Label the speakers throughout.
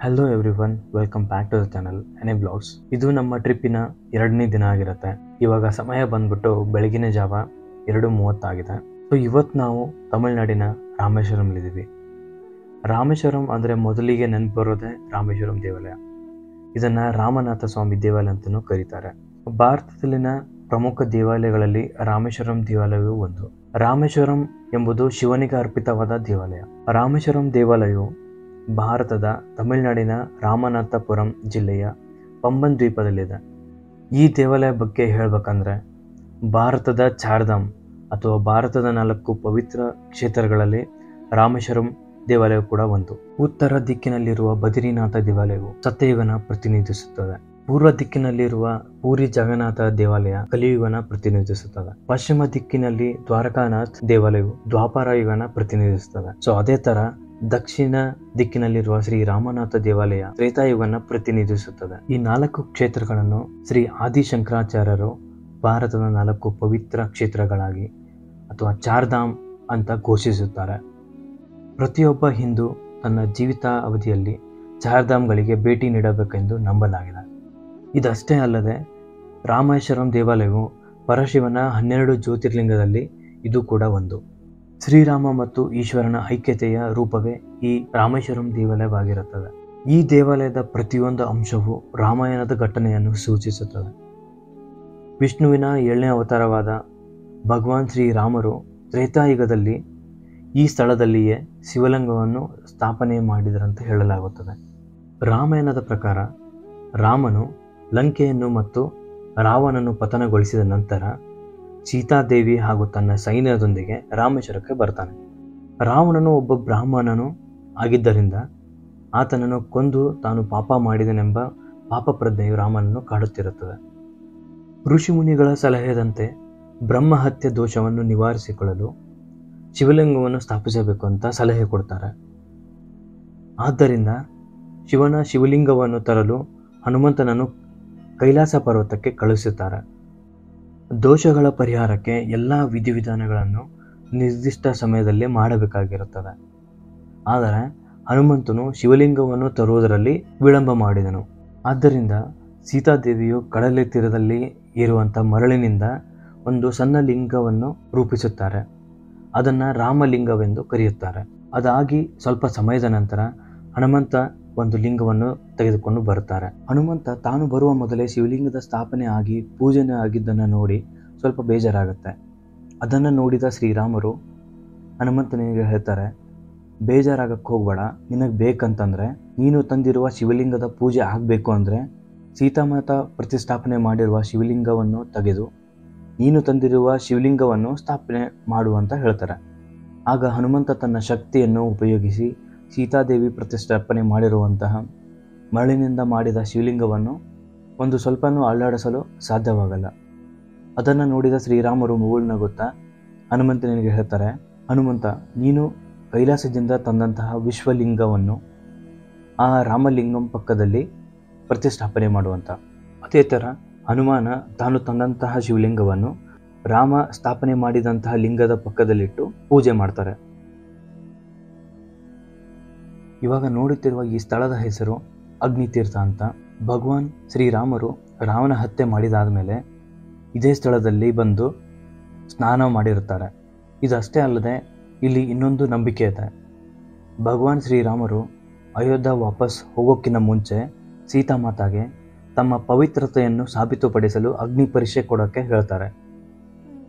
Speaker 1: Hello everyone, welcome back to the channel any blogs. ಇದು ನಮ್ಮ ಟ್ರಿಪ್ಪಿನ 2ನೇ ದಿನ ಆಗಿರುತ್ತೆ. ಇವಾಗ ಸಮಯ ಬಂದ್ಬಿಟ್ಟು ಬೆಳಗಿನ ಜಾವ 2:30 ಆಗಿದೆ. ಸೊ ಇವತ್ತು ನಾವು ತಮಿಳ್ನಾಡಿನ ರಾಮೇಶ್ವರಂಲಿದ್ದೀವಿ. ರಾಮೇಶ್ವರಂ ಅಂದರೆ ಮೊದಲಿಗೆ ನೆನಪು ಬರೋದೇ ರಾಮೇಶ್ವರಂ ದೇವಾಲಯ. ಇದನ್ನು ರಾಮನಾಥ ಸ್ವಾಮಿ ದೇವಾಲಯ ಅಂತಲೂ ಕರೀತಾರೆ. ಭಾರತದಲ್ಲಿನ ಪ್ರಮುಖ ದೇವಾಲಯಗಳಲ್ಲಿ ರಾಮೇಶ್ವರಂ ದೇವಾಲಯವು ಒಂದು. ರಾಮೇಶ್ವರಂ ಎಂಬುದು ಶಿವನಿಗೆ ಅರ್ಪಿತವಾದ ದೇವಾಲಯ. ರಾಮೇಶ್ವರಂ ದೇವಾಲಯವು ಭಾರತದ ತಮಿಳುನಾಡಿನ ರಾಮನಾಥಪುರಂ ಜಿಲ್ಲೆಯ ಪಂಬನ್ ದ್ವೀಪದಲ್ಲಿದೆ. ಈ ದೇವಾಲಯ ಬಗ್ಗೆ ಹೇಳಬೇಕಂದ್ರೆ ಭಾರತದ ಚಾರ್ಧಾಮ್ ಅಥವಾ ಭಾರತದ 4 ಪವಿತ್ರ ಕ್ಷೇತ್ರಗಳಲ್ಲಿ ರಾಮೇಶ್ವರಂ ದೇವಾಲಯ ಕೂಡ ಒಂದು. ಉತ್ತರ ದಿಕ್ಕಿನಲ್ಲಿರುವ ಬದ್ರಿನಾಥ ದೇವಾಲಯವು ಸತ್ಯಯುಗನ ಪ್ರತಿನಿಧಿಸುತ್ತದೆ. ಪೂರ್ವ ದಿಕ್ಕಿನಲ್ಲಿರುವ ಪೂರಿ ಜಗನ್ನಾಥ ದೇವಾಲಯ ಕಲಿಯುಗನ ಪ್ರತಿನಿಧಿಸುತ್ತದೆ. ಪಶ್ಚಿಮ ದಿಕ್ಕಿನಲ್ಲಿ ದ್ವಾರಕಾನಾಥ್ ದೇವಾಲಯವು ದ್ವಾಪರ ಯುಗನ ಪ್ರತಿನಿಧಿಸುತ್ತದೆ. ಸೊ ಅದೇ ತರ ದಕ್ಷಿಣ ದಿಕ್ಕಿನಲ್ಲಿರುವ ಶ್ರೀ ರಾಮನಾಥ ದೇವಾಲಯ ತ್ರೇತಾಯುಗನ ಪ್ರತಿನಿಧಿಸುತ್ತದೆ. ಈ 4 ಕ್ಷೇತ್ರಗಳನ್ನು ಶ್ರೀ ಆದಿಶಂಕರಾಚಾರ್ಯರು ಭಾರತದ 4 ಪವಿತ್ರ ಕ್ಷೇತ್ರಗಳಾಗಿ ಅಥವಾ ಚಾರ್ಧಾಮ್ ಅಂತ ಘೋಷಿಸುತ್ತಾರೆ. ಪ್ರತಿಯೊಬ್ಬ ಹಿಂದೂ ತನ್ನ ಜೀವಿತ ಅವಧಿಯಲ್ಲಿ ಚಾರ್ಧಾಮ್ಗಳಿಗೆ ಭೇಟಿ ನೀಡಬೇಕೆಂದು ನಂಬಲಾಗಿದೆ. ಇದಷ್ಟೇ ಅಲ್ಲದೆ ರಾಮೇಶ್ವರಂ ದೇವಾಲಯವು ಪರಶಿವನ 12 ಜ್ಯೋತಿರ್ಲಿಂಗದಲ್ಲಿ ಇದು ಕೂಡ ಒಂದು. ಶ್ರೀರಾಮ ಮತ್ತು ಈಶ್ವರನ ಐಕ್ಯತೆಯ ರೂಪವೇ ಈ ರಾಮೇಶ್ವರಂ ದೇವಾಲಯವಾಗಿರುತ್ತದೆ. ಈ ದೇವಾಲಯದ ಪ್ರತಿಯೊಂದು ಅಂಶವೂ ರಾಮಾಯಣದ ಘಟನೆಯನ್ನು ಸೂಚಿಸುತ್ತದೆ. ವಿಷ್ಣುವಿನ 7ನೇ ಅವತಾರವಾದ ಭಗವಾನ್ ಶ್ರೀರಾಮರು ತ್ರೇತಾಯುಗದಲ್ಲಿ ಈ ಸ್ಥಳದಲ್ಲಿಯೇ ಶಿವಲಿಂಗವನ್ನು ಸ್ಥಾಪನೆ ಮಾಡಿದರಂತ ಹೇಳಲಾಗುತ್ತದೆ. ರಾಮಾಯಣದ ಪ್ರಕಾರ ರಾಮನು ಲಂಕೆಯನ್ನು ಮತ್ತು ರಾವಣನನ್ನು ಪತನಗೊಳಿಸಿದ ನಂತರ ಸೀತಾದೇವಿ ಹಾಗೂ ತನ್ನ ಸೈನ್ಯದೊಂದಿಗೆ ರಾಮೇಶ್ವರಕ್ಕೆ ಬರ್ತಾನೆ. ರಾವಣನು ಒಬ್ಬ ಬ್ರಾಹ್ಮಣನು ಆಗಿದ್ದರಿಂದ ಆತನನ್ನು ಕೊಂದು ತಾನು ಪಾಪ ಮಾಡಿದನೆಂಬ ಪಾಪ ಪ್ರಜ್ಞೆಯು ರಾಮನನ್ನು ಕಾಡುತ್ತಿರುತ್ತದೆ. ಋಷಿಮುನಿಗಳ ಸಲಹೆಯಂತೆ ಬ್ರಹ್ಮಹತ್ಯೆ ದೋಷವನ್ನು ನಿವಾರಿಸಿಕೊಳ್ಳಲು ಶಿವಲಿಂಗವನ್ನು ಸ್ಥಾಪಿಸಬೇಕು ಅಂತ ಸಲಹೆ ಕೊಡ್ತಾರೆ. ಆದ್ದರಿಂದ ಶಿವನ ಶಿವಲಿಂಗವನ್ನು ತರಲು ಹನುಮಂತನನ್ನು ಕೈಲಾಸ ಪರ್ವತಕ್ಕೆ ಕಳುಹಿಸುತ್ತಾರೆ. ದೋಷಗಳ ಪರಿಹಾರಕ್ಕೆ ಎಲ್ಲ ವಿಧಿವಿಧಾನಗಳನ್ನು ನಿರ್ದಿಷ್ಟ ಸಮಯದಲ್ಲಿ ಮಾಡಬೇಕಾಗಿರುತ್ತದೆ. ಆದರೆ ಹನುಮಂತನು ಶಿವಲಿಂಗವನ್ನು ತರುವುದರಲ್ಲಿ ವಿಳಂಬ ಮಾಡಿದನು. ಆದ್ದರಿಂದ ಸೀತಾದೇವಿಯು ಕಡಲ ತೀರದಲ್ಲಿ ಇರುವಂಥ ಮರಳಿನಿಂದ ಒಂದು ಸಣ್ಣ ಲಿಂಗವನ್ನು ರೂಪಿಸುತ್ತಾರೆ. ಅದನ್ನು ರಾಮಲಿಂಗವೆಂದು ಕರೆಯುತ್ತಾರೆ. ಅದಾಗಿ ಸ್ವಲ್ಪ ಸಮಯದ ನಂತರ ಹನುಮಂತ ಒಂದು ಲಿಂಗವನ್ನು ತೆಗೆದುಕೊಂಡು ಬರುತ್ತಾರೆ. ಹನುಮಂತ ತಾನು ಬರುವ ಮೊದಲೇ ಶಿವಲಿಂಗದ ಸ್ಥಾಪನೆ ಆಗಿ ಪೂಜನೆ ಆಗಿದ್ದನ್ನು ನೋಡಿ ಸ್ವಲ್ಪ ಬೇಜಾರಾಗುತ್ತೆ. ಅದನ್ನು ನೋಡಿದ ಶ್ರೀರಾಮರು ಹನುಮಂತನಿಗೆ ಹೇಳ್ತಾರೆ, ಬೇಜಾರಾಗಕ್ಕೆ ಹೋಗ್ಬೇಡ, ನಿನಗೆ ಬೇಕಂತಂದರೆ ನೀನು ತಂದಿರುವ ಶಿವಲಿಂಗದ ಪೂಜೆ ಆಗಬೇಕು ಅಂದರೆ ಸೀತಾಮಾತಾ ಪ್ರತಿಷ್ಠಾಪನೆ ಮಾಡಿರುವ ಶಿವಲಿಂಗವನ್ನು ತೆಗೆದು ನೀನು ತಂದಿರುವ ಶಿವಲಿಂಗವನ್ನು ಸ್ಥಾಪನೆ ಮಾಡುವಂತ ಹೇಳ್ತಾರೆ. ಆಗ ಹನುಮಂತ ತನ್ನ ಶಕ್ತಿಯನ್ನು ಉಪಯೋಗಿಸಿ ಸೀತಾದೇವಿ ಪ್ರತಿಷ್ಠಾಪನೆ ಮಾಡಿರುವಂತಹ ಮರಳಿನಿಂದ ಮಾಡಿದ ಶಿವಲಿಂಗವನ್ನು ಒಂದು ಸ್ವಲ್ಪನೂ ಅಲ್ಲಾಡಿಸಲು ಸಾಧ್ಯವಾಗಲ್ಲ. ಅದನ್ನು ನೋಡಿದ ಶ್ರೀರಾಮರು ಮುಗುಳ್ನಗುತ್ತಾ ಹನುಮಂತನಿಗೆ ಹೇಳ್ತಾರೆ, ಹನುಮಂತ, ನೀನು ಕೈಲಾಸದಿಂದ ತಂದಂತಹ ವಿಶ್ವಲಿಂಗವನ್ನು ಆ ರಾಮಲಿಂಗಂ ಪಕ್ಕದಲ್ಲಿ ಪ್ರತಿಷ್ಠಾಪನೆ ಮಾಡುವಂತ. ಅದೇ ಥರ ಹನುಮಾನ ತಾನು ತಂದಂತಹ ಶಿವಲಿಂಗವನ್ನು ರಾಮ ಸ್ಥಾಪನೆ ಮಾಡಿದಂತಹ ಲಿಂಗದ ಪಕ್ಕದಲ್ಲಿಟ್ಟು ಪೂಜೆ ಮಾಡ್ತಾರೆ. ಇವಾಗ ನೋಡುತ್ತಿರುವ ಈ ಸ್ಥಳದ ಹೆಸರು ಅಗ್ನಿತೀರ್ಥ ಅಂತ. ಭಗವಾನ್ ಶ್ರೀರಾಮರು ರಾವಣ ಹತ್ಯೆ ಮಾಡಿದಾದ ಮೇಲೆ ಇದೇ ಸ್ಥಳದಲ್ಲಿ ಬಂದು ಸ್ನಾನ ಮಾಡಿರುತ್ತಾರೆ. ಇದಷ್ಟೇ ಅಲ್ಲದೆ ಇಲ್ಲಿ ಇನ್ನೊಂದು ನಂಬಿಕೆ ಇದೆ. ಭಗವಾನ್ ಶ್ರೀರಾಮರು ಅಯೋಧ್ಯ ವಾಪಸ್ ಹೋಗೋಕ್ಕಿಂತ ಮುಂಚೆ ಸೀತಾಮಾತಾಗೆ ತಮ್ಮ ಪವಿತ್ರತೆಯನ್ನು ಸಾಬೀತುಪಡಿಸಲು ಅಗ್ನಿ ಪರೀಕ್ಷೆ ಕೊಡೋಕ್ಕೆ ಹೇಳ್ತಾರೆ.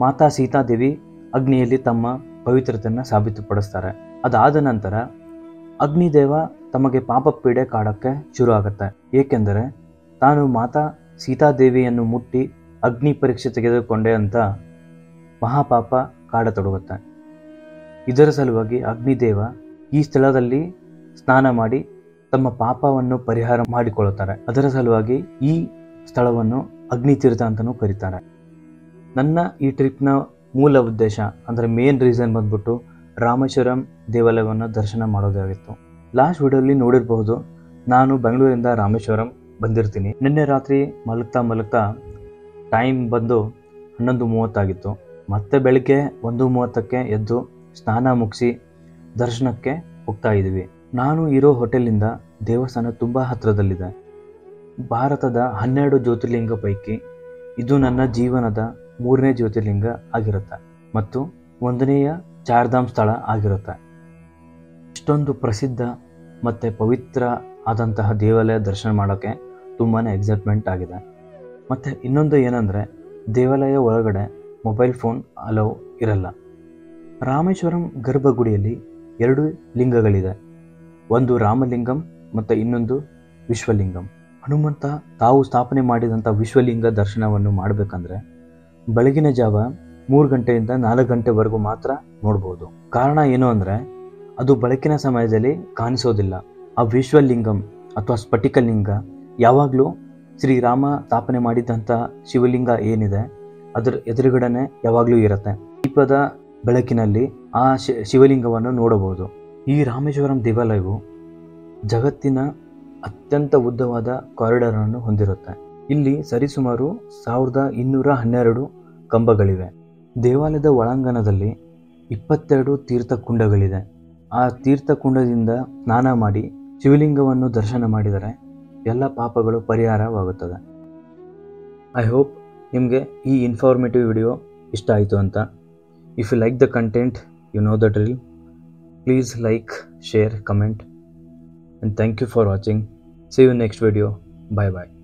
Speaker 1: ಮಾತಾ ಸೀತಾದೇವಿ ಅಗ್ನಿಯಲ್ಲಿ ತಮ್ಮ ಪವಿತ್ರತೆಯನ್ನು ಸಾಬೀತುಪಡಿಸ್ತಾರೆ. ಅದಾದ ನಂತರ ಅಗ್ನಿದೇವ ತಮಗೆ ಪಾಪ ಪೀಡೆ ಕಾಡೋಕ್ಕೆ ಶುರು ಆಗುತ್ತೆ. ಏಕೆಂದರೆ ತಾನು ಮಾತಾ ಸೀತಾದೇವಿಯನ್ನು ಮುಟ್ಟಿ ಅಗ್ನಿ ಪರೀಕ್ಷೆ ತೆಗೆದುಕೊಂಡೆ ಅಂತ ಮಹಾಪಾಪ ಕಾಡತೊಡಗುತ್ತೆ. ಇದರ ಸಲುವಾಗಿ ಅಗ್ನಿದೇವ ಈ ಸ್ಥಳದಲ್ಲಿ ಸ್ನಾನ ಮಾಡಿ ತಮ್ಮ ಪಾಪವನ್ನು ಪರಿಹಾರ ಮಾಡಿಕೊಳ್ಳುತ್ತಾರೆ. ಅದರ ಸಲುವಾಗಿ ಈ ಸ್ಥಳವನ್ನು ಅಗ್ನಿತೀರ್ಥ ಅಂತಲೂ ಕರೀತಾರೆ. ನನ್ನ ಈ ಟ್ರಿಪ್ನ ಮೂಲ ಉದ್ದೇಶ ಅಂದರೆ ಮೇನ್ ರೀಸನ್ ಬಂದ್ಬಿಟ್ಟು ರಾಮೇಶ್ವರಂ ದೇವಾಲಯವನ್ನು ದರ್ಶನ ಮಾಡೋದಾಗಿತ್ತು. ಲಾಸ್ಟ್ ವಿಡಿಯೋಲಿ ನೋಡಿರಬಹುದು, ನಾನು ಬೆಂಗಳೂರಿಂದ ರಾಮೇಶ್ವರಂ ಬಂದಿರ್ತೀನಿ. ನಿನ್ನೆ ರಾತ್ರಿ ಮಲಗ್ತಾ ಟೈಮ್ ಬಂದು 11:30 ಆಗಿತ್ತು. ಮತ್ತೆ ಬೆಳಿಗ್ಗೆ 1:30ಕ್ಕೆ ಎದ್ದು ಸ್ನಾನ ಮುಗಿಸಿ ದರ್ಶನಕ್ಕೆ ಹೋಗ್ತಾ ಇದ್ವಿ. ನಾನು ಇರೋ ಹೋಟೆಲಿಂದ ದೇವಸ್ಥಾನ ತುಂಬ ಹತ್ತಿರದಲ್ಲಿದೆ. ಭಾರತದ 12 ಜ್ಯೋತಿರ್ಲಿಂಗ ಪೈಕಿ ಇದು ನನ್ನ ಜೀವನದ 3ನೇ ಜ್ಯೋತಿರ್ಲಿಂಗ ಆಗಿರುತ್ತೆ ಮತ್ತು 1ನೇಯ ಚಾರ್ಧಾಮ್ ಸ್ಥಳ ಆಗಿರುತ್ತೆ. ಇಷ್ಟೊಂದು ಪ್ರಸಿದ್ಧ ಮತ್ತು ಪವಿತ್ರ ಆದಂತಹ ದೇವಾಲಯ ದರ್ಶನ ಮಾಡೋಕ್ಕೆ ತುಂಬಾ ಎಕ್ಸೈಟ್ಮೆಂಟ್ ಆಗಿದೆ. ಮತ್ತು ಇನ್ನೊಂದು ಏನಂದರೆ, ದೇವಾಲಯ ಒಳಗಡೆ ಮೊಬೈಲ್ ಫೋನ್ ಅಲೌ ಇರಲ್ಲ. ರಾಮೇಶ್ವರಂ ಗರ್ಭಗುಡಿಯಲ್ಲಿ 2 ಲಿಂಗಗಳಿದೆ. ಒಂದು ರಾಮಲಿಂಗಂ ಮತ್ತು ಇನ್ನೊಂದು ವಿಶ್ವಲಿಂಗಂ. ಹನುಮಂತ ತಾವು ಸ್ಥಾಪನೆ ಮಾಡಿದಂಥ ವಿಶ್ವಲಿಂಗ ದರ್ಶನವನ್ನು ಮಾಡಬೇಕಂದ್ರೆ ಬೆಳಗಿನ ಜಾವ 3 ಗಂಟೆಯಿಂದ 4 ಗಂಟೆವರೆಗೂ ಮಾತ್ರ ನೋಡ್ಬೋದು. ಕಾರಣ ಏನು ಅಂದರೆ, ಅದು ಬೆಳಕಿನ ಸಮಯದಲ್ಲಿ ಕಾಣಿಸೋದಿಲ್ಲ. ಆ ವಿಶ್ವಲಿಂಗಂ ಅಥವಾ ಸ್ಫಟಿಕಲಿಂಗ ಯಾವಾಗಲೂ ಶ್ರೀರಾಮ ಸ್ಥಾಪನೆ ಮಾಡಿದಂಥ ಶಿವಲಿಂಗ ಏನಿದೆ ಅದರ ಎದುರುಗಡೆನೆ ಯಾವಾಗಲೂ ಇರುತ್ತೆ. ದೀಪದ ಬೆಳಕಿನಲ್ಲಿ ಆ ಶಿವಲಿಂಗವನ್ನು ನೋಡಬಹುದು. ಈ ರಾಮೇಶ್ವರಂ ದೇವಾಲಯವು ಜಗತ್ತಿನ ಅತ್ಯಂತ ಉದ್ದವಾದ ಕಾರಿಡಾರನ್ನು ಹೊಂದಿರುತ್ತೆ. ಇಲ್ಲಿ ಸರಿಸುಮಾರು 1212 ಕಂಬಗಳಿವೆ. ದೇವಾಲಯದ ಒಳಾಂಗಣದಲ್ಲಿ 22 ತೀರ್ಥಕುಂಡಗಳಿದೆ. ಆ ತೀರ್ಥಕುಂಡದಿಂದ ಸ್ನಾನ ಮಾಡಿ ಶಿವಲಿಂಗವನ್ನು ದರ್ಶನ ಮಾಡಿದರೆ ಎಲ್ಲ ಪಾಪಗಳು ಪರಿಹಾರವಾಗುತ್ತದೆ. ಐ ಹೋಪ್ ನಿಮಗೆ ಈ ಇನ್ಫಾರ್ಮೇಟಿವ್ ವಿಡಿಯೋ ಇಷ್ಟ ಆಯಿತು ಅಂತ. If you like the content, you know the drill. Please like, share, comment, and thank you for watching. See you next video. Bye bye.